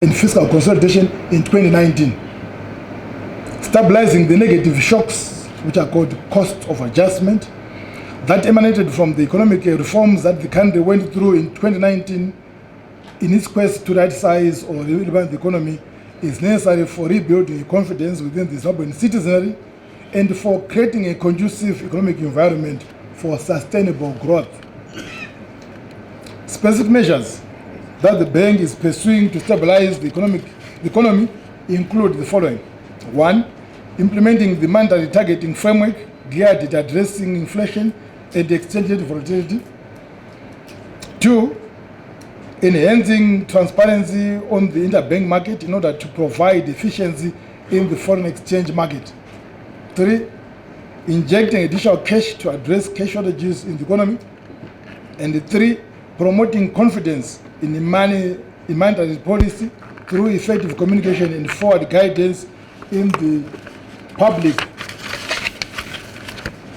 in fiscal consolidation in 2019, stabilizing the negative shocks, which are called cost of adjustment, that emanated from the economic reforms that the country went through in 2019 in its quest to right size or rebalance the economy, is necessary for rebuilding confidence within the Zimbabwean citizenry and for creating a conducive economic environment for sustainable growth. Specific measures that the bank is pursuing to stabilize the economy include the following. 1. Implementing the monetary targeting framework geared at addressing inflation and exchange rate volatility. 2. Enhancing transparency on the interbank market in order to provide efficiency in the foreign exchange market. 3. Injecting additional cash to address cash shortages in the economy. And 3. Promoting confidence in the monetary policy through effective communication and forward guidance in the public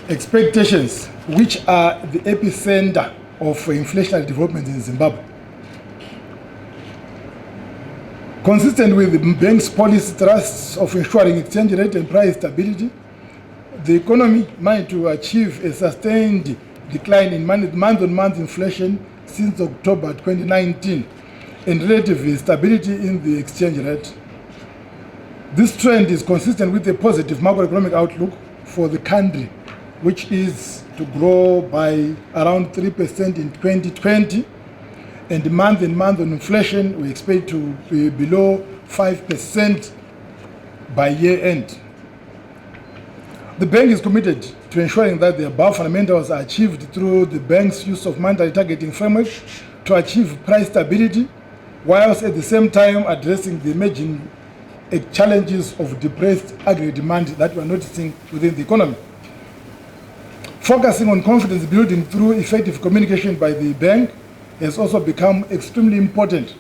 expectations, which are the epicenter of inflationary development in Zimbabwe. Consistent with the bank's policy thrusts of ensuring exchange rate and price stability, the economy managed to achieve a sustained decline in month-on-month inflation since October 2019 and relative stability in the exchange rate. This trend is consistent with a positive macroeconomic outlook for the country, which is to grow by around 3% in 2020, and month-on-month inflation we expect to be below 5% by year end. The bank is committed to ensuring that the above fundamentals are achieved through the bank's use of monetary targeting framework to achieve price stability, whilst at the same time addressing the emerging challenges of depressed aggregate demand that we are noticing within the economy. Focusing on confidence building through effective communication by the bank has also become extremely important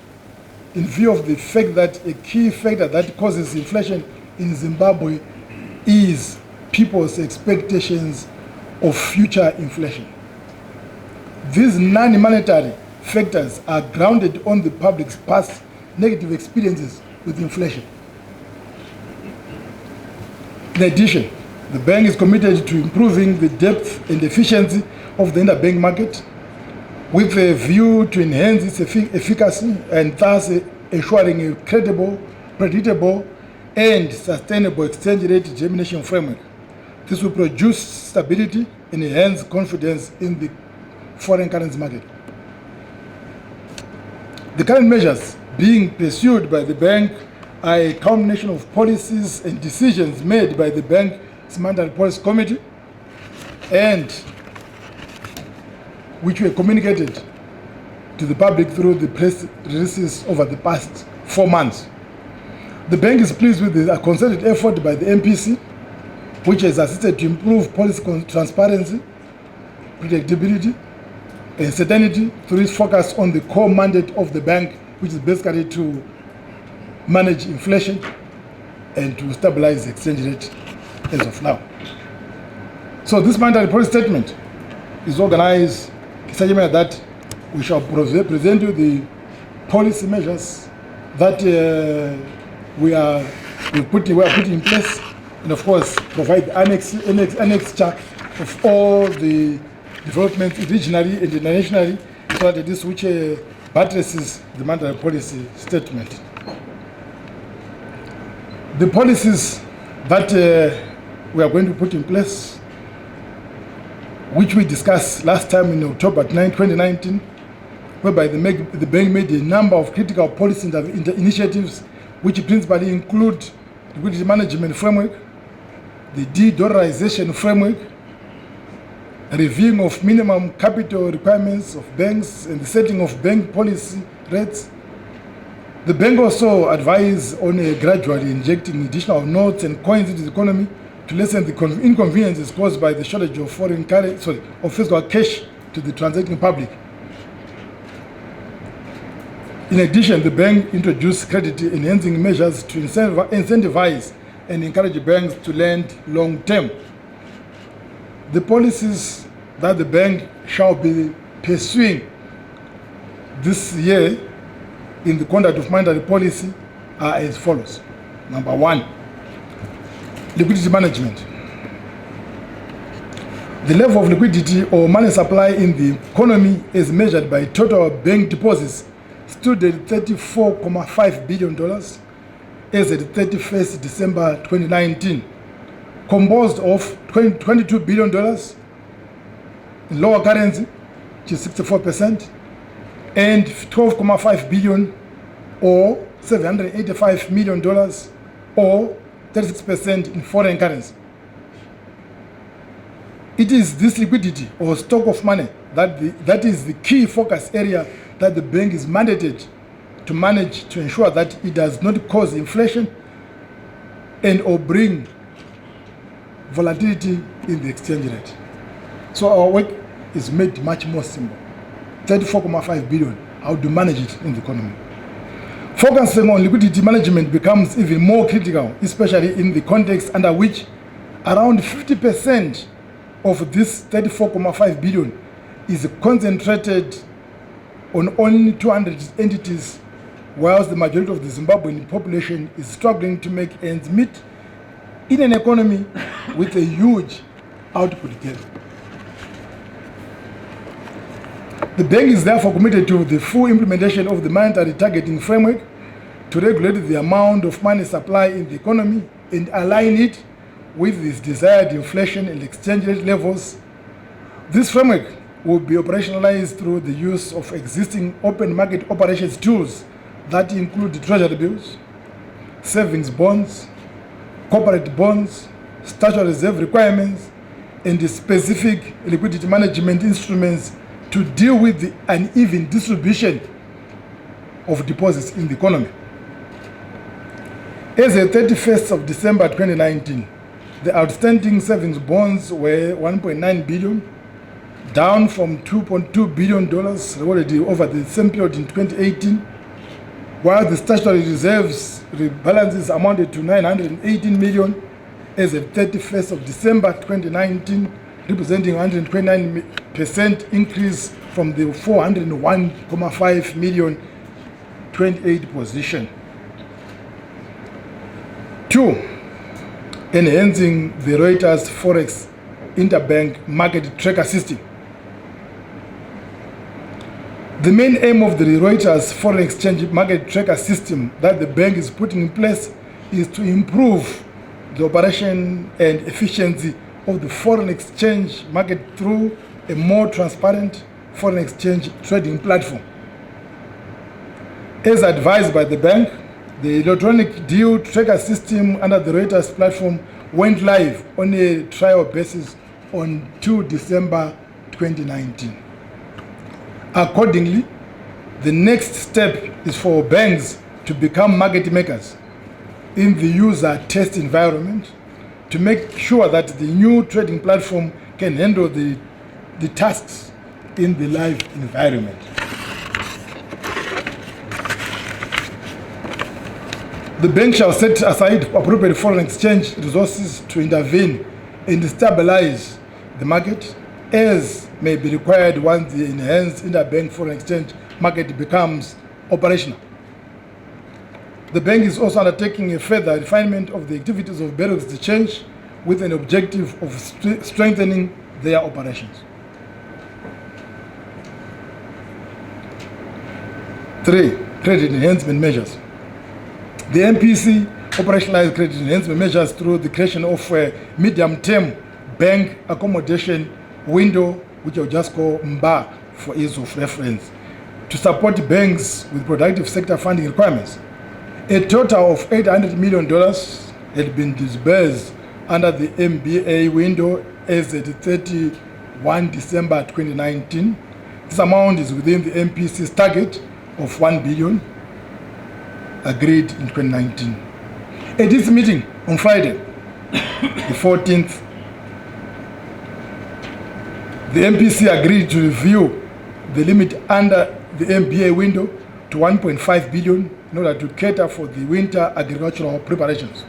in view of the fact that a key factor that causes inflation in Zimbabwe is people's expectations of future inflation. These non-monetary factors are grounded on the public's past negative experiences with inflation. In addition, the bank is committed to improving the depth and efficiency of the interbank market with a view to enhance its efficacy and thus ensuring a credible, predictable, and sustainable exchange rate determination framework. This will produce stability and enhance confidence in the foreign currency market. The current measures being pursued by the bank are a combination of policies and decisions made by the bank's monetary policy committee and which were communicated to the public through the press releases over the past 4 months. The bank is pleased with the concerted effort by the MPC, which has assisted to improve policy transparency, predictability, and certainty through its focus on the core mandate of the bank, which is basically to manage inflation and to stabilize the exchange rate as of now. So this monetary policy statement is organized in such a manner that we shall present you the policy measures that we are putting in place, and of course provide annexure of all the developments regionally and internationally, so that this which buttresses the monetary policy statement. The policies that we are going to put in place, which we discussed last time in October 9, 2019, whereby the bank made a number of critical policy initiatives, which principally include the liquidity management framework, the de-dollarization framework, reviewing of minimum capital requirements of banks, and the setting of bank policy rates. The bank also advised on gradually injecting additional notes and coins into the economy to lessen the inconveniences caused by the shortage of of physical cash to the transacting public. In addition, the bank introduced credit enhancing measures to incentivize and encourage banks to lend long term. The policies that the bank shall be pursuing this year in the conduct of monetary policy are as follows. Number one, liquidity management. The level of liquidity or money supply in the economy as measured by total bank deposits stood at $34.5 billion as at 31st December 2019, composed of $22 billion in lower currency, which is 64%, and $12.5 billion or $785 million or 36% in foreign currency. It is this liquidity or stock of money that is the key focus area that the bank is mandated to manage to ensure that it does not cause inflation and or bring volatility in the exchange rate. So our work is made much more simple. 34.5 billion, how to manage it in the economy. Focusing on liquidity management becomes even more critical, especially in the context under which around 50% of this 34.5 billion is concentrated on only 200 entities, whilst the majority of the Zimbabwean population is struggling to make ends meet in an economy with a huge output gap. The bank is therefore committed to the full implementation of the monetary targeting framework to regulate the amount of money supply in the economy and align it with its desired inflation and exchange rate levels. This framework will be operationalized through the use of existing open market operations tools that include treasury bills, savings bonds, corporate bonds, statutory reserve requirements, and the specific liquidity management instruments to deal with the uneven distribution of deposits in the economy. As of 31st of December 2019, the outstanding savings bonds were $1.9 billion, down from $2.2 billion recorded over the same period in 2018, while the statutory reserves balances amounted to $918 million as of 31st of December 2019, representing 129% increase from the $401.5 million 28 position. 2. Enhancing the Reuters Forex Interbank Market Tracker System. The main aim of the Reuters Foreign Exchange Market Tracker System that the bank is putting in place is to improve the operation and efficiency of the foreign exchange market through a more transparent foreign exchange trading platform. As advised by the bank, the electronic deal tracker system under the Reuters platform went live on a trial basis on 2 December 2019. Accordingly, the next step is for banks to become market makers in the user test environment to make sure that the new trading platform can handle the tasks in the live environment. The bank shall set aside appropriate foreign exchange resources to intervene and stabilize the market as may be required once the enhanced interbank foreign exchange market becomes operational. The bank is also undertaking a further refinement of the activities of bureaus of exchange with an objective of strengthening their operations. 3. Credit enhancement measures. The MPC operationalized credit enhancement measures through the creation of a medium-term bank accommodation window, which I'll just call MBA for ease of reference, to support banks with productive sector funding requirements. A total of $800 million had been disbursed under the MBA window as at 31 December 2019. This amount is within the MPC's target of $1 billion agreed in 2019. At this meeting on Friday, the 14th, the MPC agreed to review the limit under the MBA window to $1.5 billion in order to cater for the winter agricultural preparations.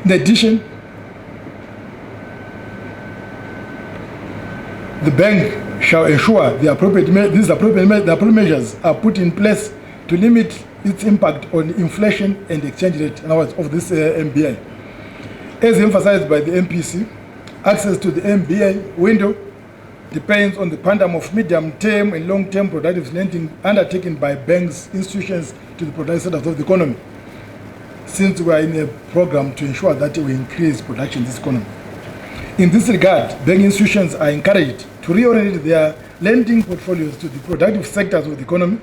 In addition, the bank shall ensure the appropriate measures are put in place to limit its impact on inflation and exchange rate, in other words, of this MBA. As emphasized by the MPC, access to the MBA window depends on the quantum of medium-term and long-term productive lending undertaken by banks, institutions to the productive sectors of the economy, since we are in a program to ensure that we increase production in this economy. In this regard, banking institutions are encouraged to reorient their lending portfolios to the productive sectors of the economy.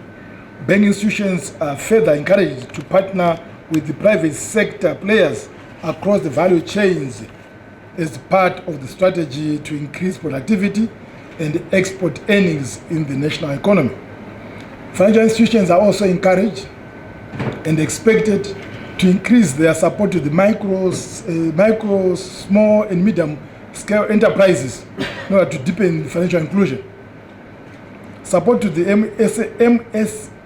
Banking institutions are further encouraged to partner with the private sector players across the value chains as part of the strategy to increase productivity and export earnings in the national economy. Financial institutions are also encouraged and expected to increase their support to the micro, small and medium scale enterprises in order to deepen financial inclusion. Support to the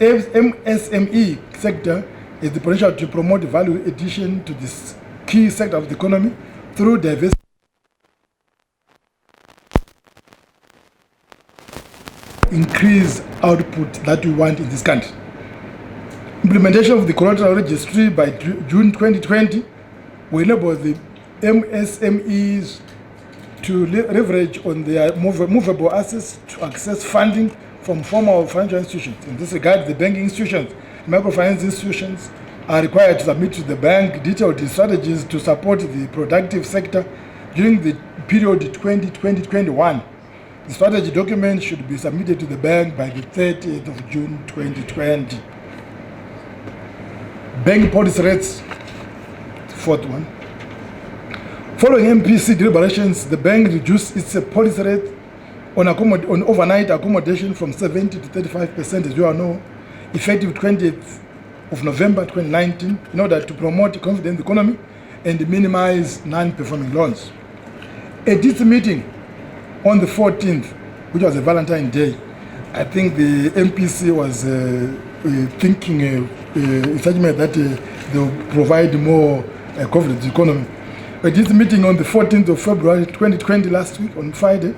MSME sector is the potential to promote value addition to this key sector of the economy through diversity. Increase output that we want in this country. Implementation of the collateral registry by June 2020 will enable the MSMEs to leverage on their movable assets to access funding from formal financial institutions. In this regard, the banking institutions, microfinance institutions are required to submit to the bank detailed strategies to support the productive sector during the period 2020-2021. The strategy document should be submitted to the bank by the 30th of June 2020. Bank policy rates, fourth one. Following MPC deliberations, the bank reduced its policy rate on overnight accommodation from 70 to 35%, as you all know, effective 20th of November 2019, in order to promote confidence in the economy and minimize non-performing loans. At this meeting on the 14th, which was a Valentine's Day, I think the MPC was thinking in such a manner that they will provide more confidence in the economy. At this meeting on the 14th of February 2020, last week, on Friday,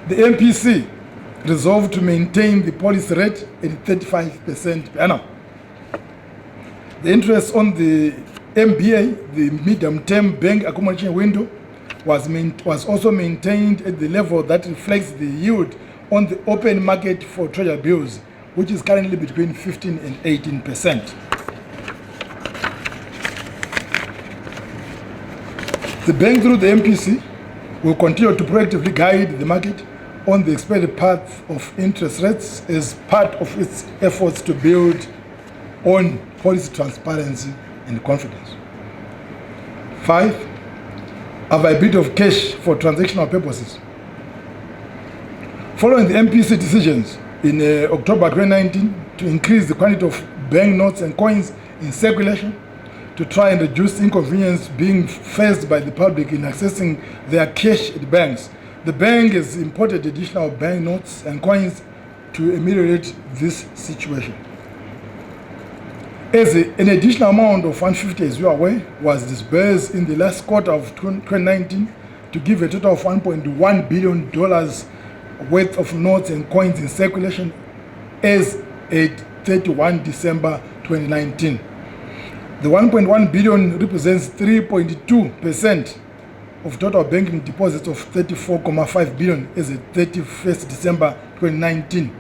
the MPC resolved to maintain the policy rate at 35% per annum. The interest on the MBA, the medium-term bank accommodation window, was also maintained at the level that reflects the yield on the open market for treasury bills, which is currently between 15 and 18%. The bank, through the MPC, will continue to proactively guide the market on the expected path of interest rates as part of its efforts to build on policy transparency and confidence. 5, availability of cash for transactional purposes. Following the MPC decisions in October 2019 to increase the quantity of bank notes and coins in circulation to try and reduce inconvenience being faced by the public in accessing their cash at banks, the bank has imported additional bank notes and coins to ameliorate this situation. As an additional amount of 150, as you are aware, was disbursed in the last quarter of 2019 to give a total of $1.1 billion worth of notes and coins in circulation as at 31 December 2019. The 1.1 billion represents 3.2% of total banking deposits of 34.5 billion as at 31st December 2019.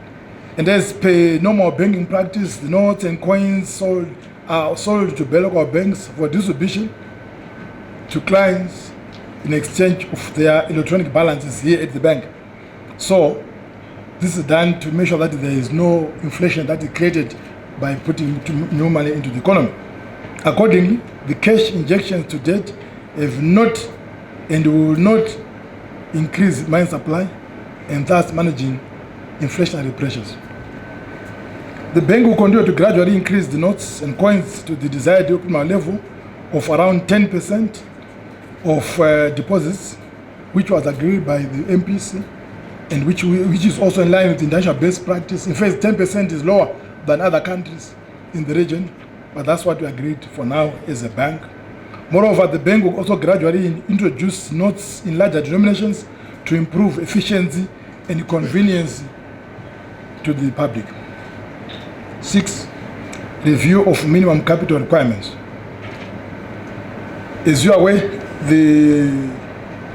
And as per normal banking practice, the notes and coins are sold to local banks for distribution to clients in exchange of their electronic balances here at the bank. So this is done to make sure that there is no inflation that is created by putting new money into the economy. Accordingly, the cash injections to date have not and will not increase money supply and thus managing inflationary pressures. The bank will continue to gradually increase the notes and coins to the desired optimal level of around 10% of deposits, which was agreed by the MPC and which is also in line with international best practice. In fact, 10% is lower than other countries in the region, but that's what we agreed for now as a bank. Moreover, the bank will also gradually introduce notes in larger denominations to improve efficiency and convenience to the public. 6. Review of minimum capital requirements. As you are aware,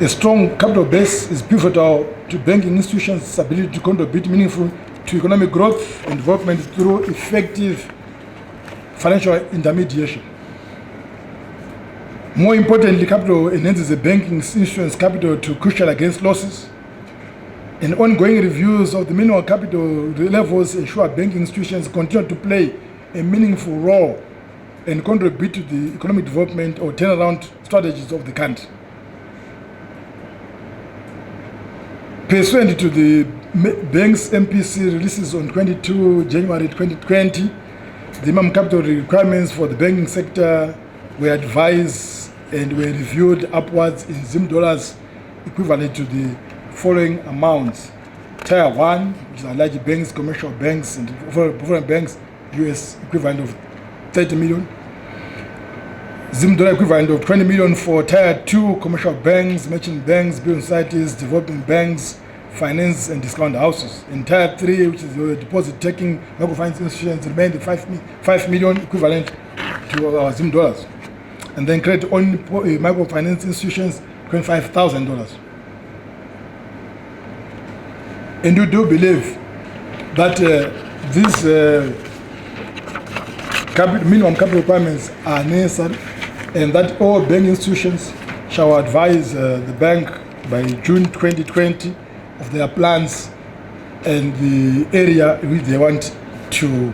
a strong capital base is pivotal to banking institutions' ability to contribute meaningfully to economic growth and development through effective financial intermediation. More importantly, capital enhances the banking institution's capital to cushion against losses, and ongoing reviews of the minimum capital levels ensure banking institutions continue to play a meaningful role and contribute to the economic development or turnaround strategies of the country. Pursuant to the bank's MPC releases on 22 January 2020, the minimum capital requirements for the banking sector were advised and were reviewed upwards in Zim dollars equivalent to the following amounts. Tier 1, which are large banks, commercial banks, and foreign banks, US equivalent of 30 million. Zim dollar equivalent of 20 million for Tier 2, commercial banks, merchant banks, building societies, developing banks, finance and discount houses. In Tier 3, which is the deposit-taking microfinance institutions, remained 5 million equivalent to our Zim dollars. And then credit-only microfinance institutions, $25,000. And we do believe that these minimum capital requirements are necessary, and that all banking institutions shall advise the bank by June 2020 of their plans and the area in which they want to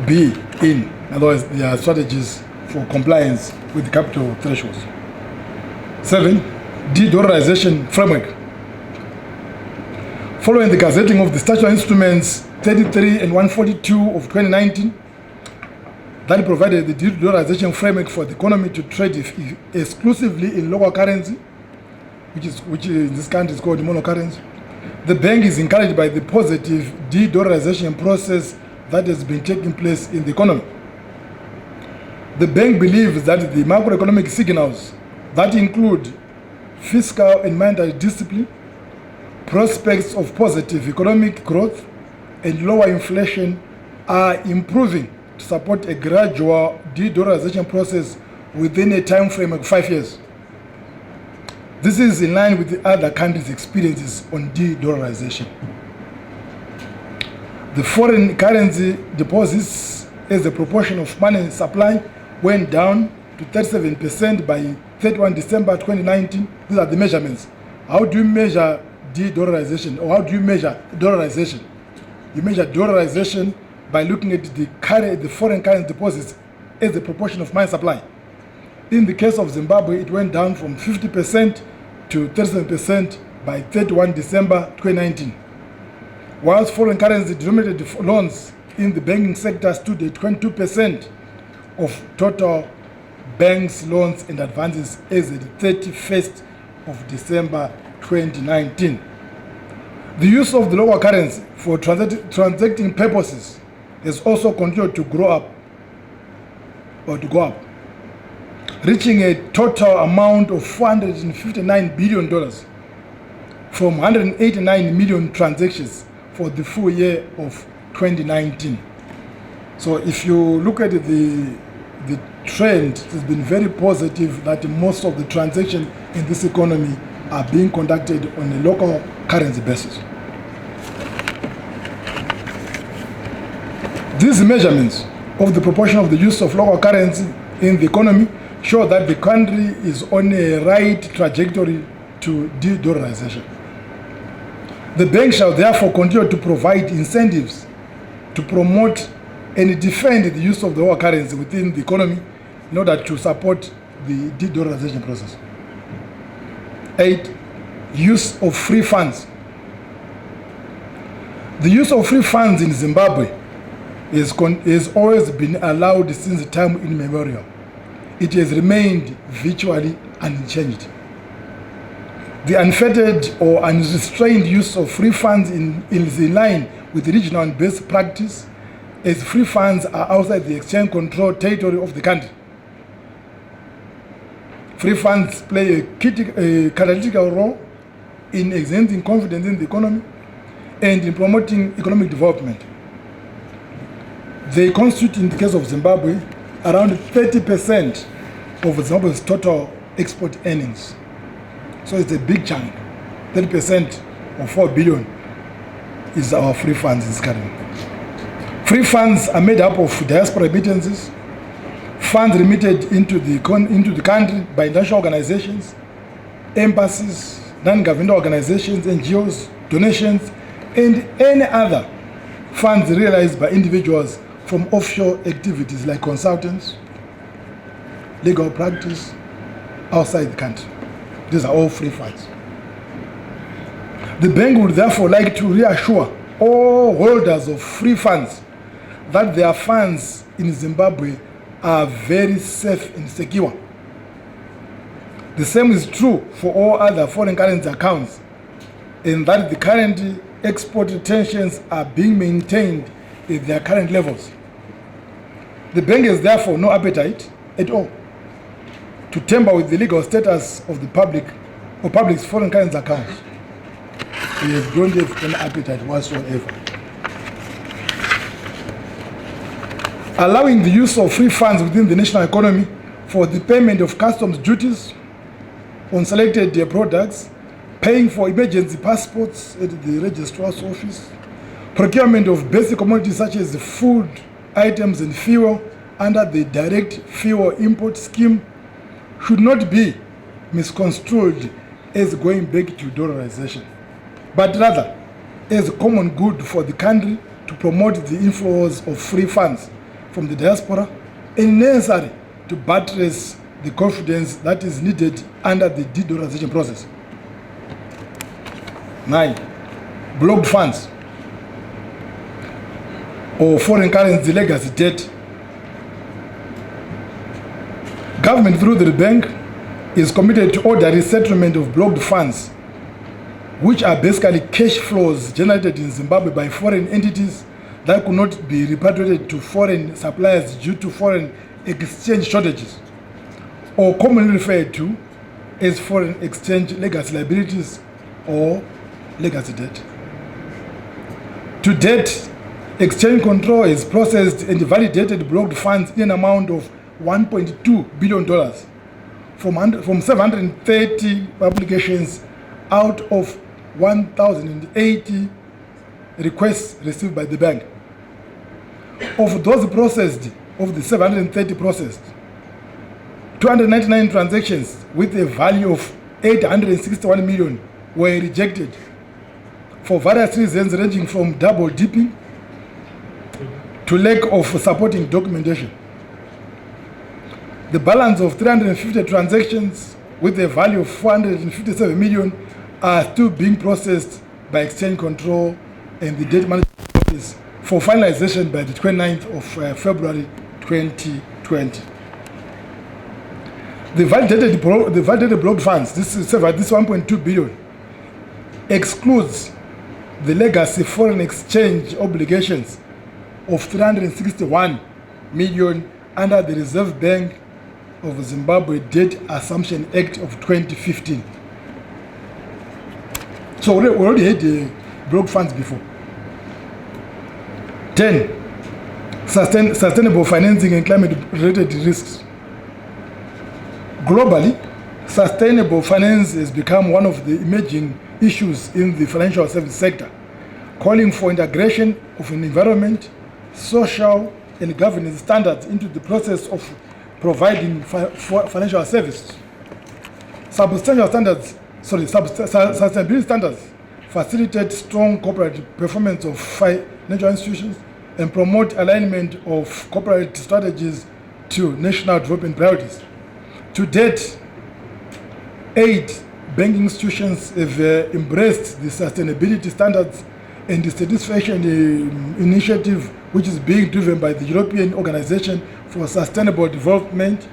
be in. Otherwise, their strategies for compliance with the capital thresholds. 7. De-dollarization framework. Following the gazetting of the statutory instruments 33 and 142 of 2019, that provided the de-dollarization framework for the economy to trade exclusively in local currency, which in this country is called monocurrency. The bank is encouraged by the positive de-dollarization process that has been taking place in the economy. The bank believes that the macroeconomic signals that include fiscal and monetary discipline, prospects of positive economic growth, and lower inflation are improving to support a gradual de-dollarization process within a time frame of 5 years. This is in line with the other countries' experiences on de-dollarization. The foreign currency deposits as a proportion of money supply went down to 37% by 31 December 2019. These are the measurements. How do you measure de-dollarization, or how do you measure dollarization? You measure dollarization by looking at the foreign currency deposits as a proportion of money supply. In the case of Zimbabwe, it went down from 50% to 37% by 31 December 2019. Whilst foreign currency denominated loans in the banking sector stood at 22% of total banks' loans and advances as at the 31st of December 2019. The use of the local currency for transacting purposes has also continued to go up, reaching a total amount of $459 billion from 189 million transactions for the full year of 2019. So if you look at the trend, it has been very positive that most of the transactions in this economy are being conducted on a local currency basis. These measurements of the proportion of the use of local currency in the economy show that the country is on a right trajectory to de-dollarization. The bank shall therefore continue to provide incentives to promote and defend the use of the local currency within the economy in order to support the de-dollarization process. 8. Use of free funds. The use of free funds in Zimbabwe has always been allowed since time immemorial. It has remained virtually unchanged. The unfettered or unrestrained use of free funds is in line with regional and best practice, as free funds are outside the exchange control territory of the country. Free funds play a critical role in enhancing confidence in the economy and in promoting economic development. They constitute, in the case of Zimbabwe, around 30% of Zimbabwe's total export earnings. So it's a big chunk. 30% of 4 billion is our free funds in this country. Free funds are made up of diaspora remittances, funds remitted into the country by international organizations, embassies, non-governmental organizations, NGOs, donations, and any other funds realized by individuals from offshore activities like consultants, legal practice outside the country. These are all free funds. The bank would therefore like to reassure all holders of free funds that their funds in Zimbabwe are very safe and secure. The same is true for all other foreign currency accounts, and that the current export retentions are being maintained at their current levels. The bank has therefore no appetite at all to tamper with the legal status of the public's foreign currency accounts. We don't have any appetite whatsoever. Allowing the use of free funds within the national economy for the payment of customs duties on selected products, paying for emergency passports at the registrar's office, procurement of basic commodities such as food items and fuel under the direct fuel import scheme should not be misconstrued as going back to dollarization, but rather as a common good for the country to promote the inflows of free funds from the diaspora and necessary to buttress the confidence that is needed under the de-dollarization process. 9. Blocked funds or foreign currency legacy debt. Government through the bank is committed to orderly settlement of blocked funds, which are basically cash flows generated in Zimbabwe by foreign entities that could not be repatriated to foreign suppliers due to foreign exchange shortages, or commonly referred to as foreign exchange legacy liabilities or legacy debt. To date, Exchange Control has processed and validated blocked funds in an amount of $1.2 billion from 730 applications out of 1,080 requests received by the bank. Of those processed, of the 730 processed, 299 transactions with a value of 861 million were rejected for various reasons ranging from double dipping to lack of supporting documentation. The balance of 350 transactions with a value of 457 million are still being processed by Exchange Control and the Debt Management Office for finalization by the 29th of February 2020. The validated blocked funds, this 1.2 billion, excludes the legacy foreign exchange obligations of 361 million under the Reserve Bank of Zimbabwe Debt Assumption Act of 2015. So we already had blocked funds before. 10. Sustainable financing and climate-related risks. Globally, sustainable finance has become one of the emerging issues in the financial service sector, calling for integration of an environment, social and governance standards into the process of providing financial services. Sustainability standards facilitate strong corporate performance of financial institutions and promote alignment of corporate strategies to national development priorities. To date, 8 banking institutions have embraced the sustainability standards and the satisfaction initiative, which is being driven by the European Organization for Sustainable Development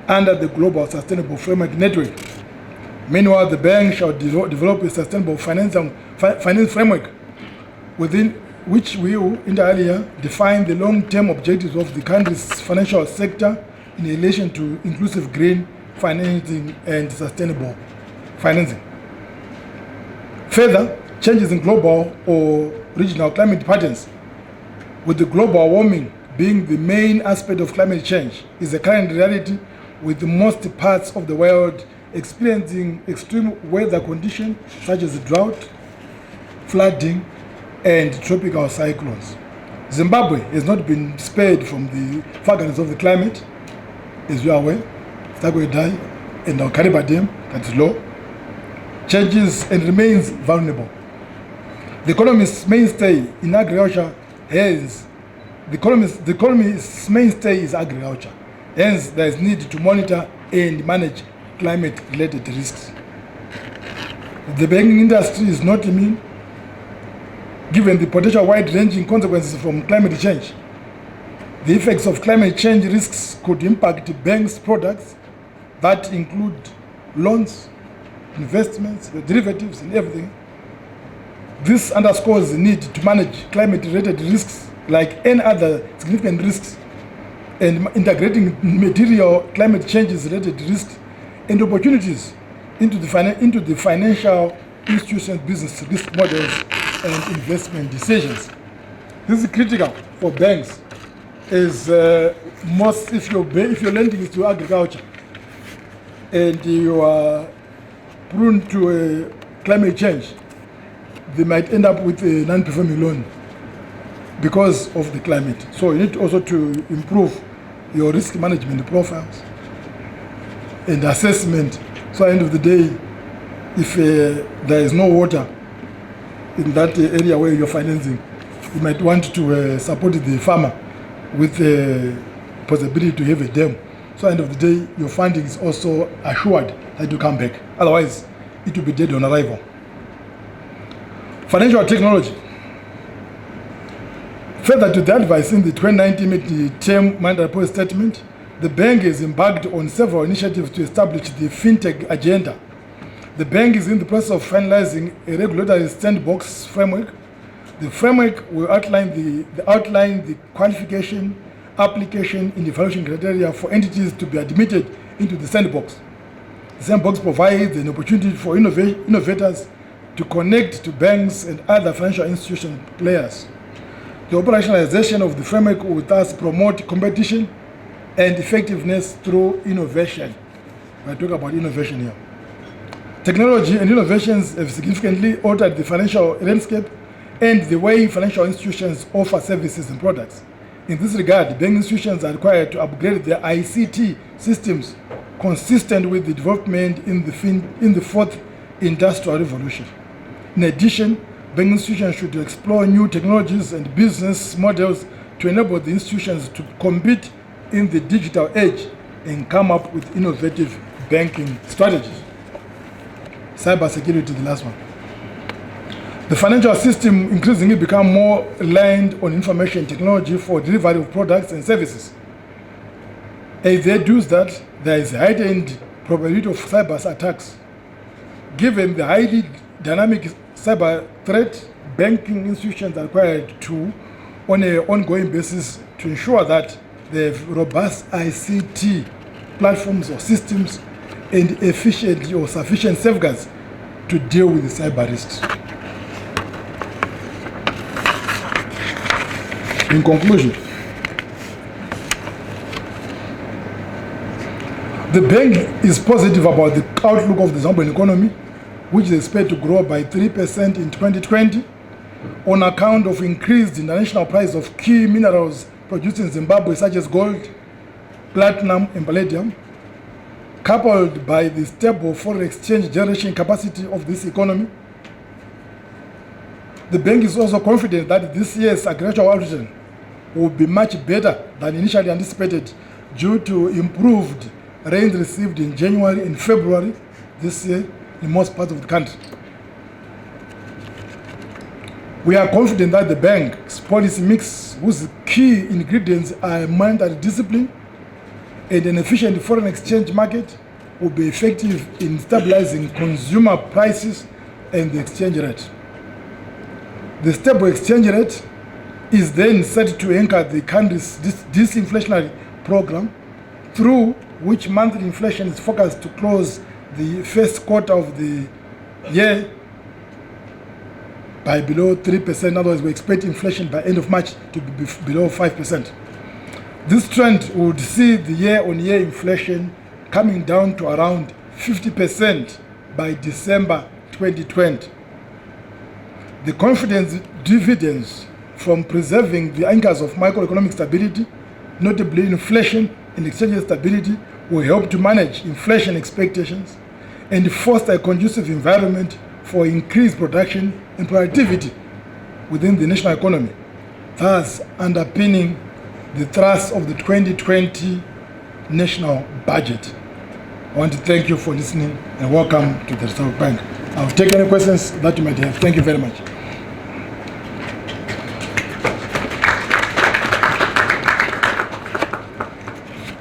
under the Global Sustainable Framework Network. Meanwhile, the bank shall develop a sustainable finance framework within which will, inter alia, define the long-term objectives of the country's financial sector in relation to inclusive green financing and sustainable financing. Further, changes in global or regional climate patterns, with the global warming being the main aspect of climate change, is a current reality, with most parts of the world experiencing extreme weather conditions such as drought, flooding, and tropical cyclones. Zimbabwe has not been spared from the vagaries of the climate, as you are aware. Dai and our Kariba Dam, that is low, changes and remains vulnerable. The economy's mainstay in agriculture the economy's mainstay is agriculture. Hence, there is need to monitor and manage climate-related risks. The banking industry is not immune, given the potential wide-ranging consequences from climate change. The effects of climate change risks could impact banks' products that include loans, investments, derivatives, and everything. This underscores the need to manage climate-related risks like any other significant risks, and integrating material climate changes-related risks and opportunities into the financial institutions, business risk models, and investment decisions. This is critical for banks, as if your lending is to agriculture and you are prone to climate change, they might end up with a non-performing loan because of the climate. So you need also to improve your risk management profiles and assessment. So at the end of the day, if there is no water in that area where you're financing, you might want to support the farmer with the possibility to have a dam. So at the end of the day, your funding is also assured that you come back. Otherwise, it will be dead on arrival. Financial technology. Further to the advice in the 2019 mid-term monetary policy statement, the bank has embarked on several initiatives to establish the fintech agenda. The bank is in the process of finalizing a regulatory sandbox framework. The framework will outline the qualification, application, and evaluation criteria for entities to be admitted into the sandbox. The sandbox provides an opportunity for innovators to connect to banks and other financial institution players. The operationalization of the framework will thus promote competition and effectiveness through innovation. We're talking about innovation here. Technology and innovations have significantly altered the financial landscape and the way financial institutions offer services and products. In this regard, banking institutions are required to upgrade their ICT systems consistent with the development in the fourth industrial revolution. In addition, banking institutions should explore new technologies and business models to enable the institutions to compete in the digital age and come up with innovative banking strategies. Cybersecurity, the last one. The financial system increasingly become more reliant on information technology for delivery of products and services. As they do that, there is a heightened probability of cyber attacks. Given the highly dynamic cyber threat, banking institutions are required to, on an ongoing basis, to ensure that they have robust ICT platforms or systems and efficient or sufficient safeguards to deal with the cyber risks. In conclusion, the bank is positive about the outlook of the Zambian economy, which is expected to grow by 3% in 2020 on account of increased international price of key minerals produced in Zimbabwe, such as gold, platinum, and palladium, coupled by the stable foreign exchange generation capacity of this economy. The bank is also confident that this year's agricultural outreach will be much better than initially anticipated due to improved rain received in January and February this year in most parts of the country. We are confident that the bank's policy mix, whose key ingredients are monetary discipline and an efficient foreign exchange market, will be effective in stabilizing consumer prices and the exchange rate. The stable exchange rate is then set to anchor the country's disinflationary program, through which monthly inflation is forecast to close the first quarter of the year by below 3%. In other words, we expect inflation by end of March to be below 5%. This trend would see the year-on-year inflation coming down to around 50% by December 2020. The confidence dividends from preserving the anchors of macroeconomic stability, notably inflation and exchange rate stability, will help to manage inflation expectations and foster a conducive environment for increased production and productivity within the national economy, thus underpinning the thrust of the 2020 national budget. I want to thank you for listening and welcome to the Reserve Bank. I'll take any questions that you might have. Thank you very much.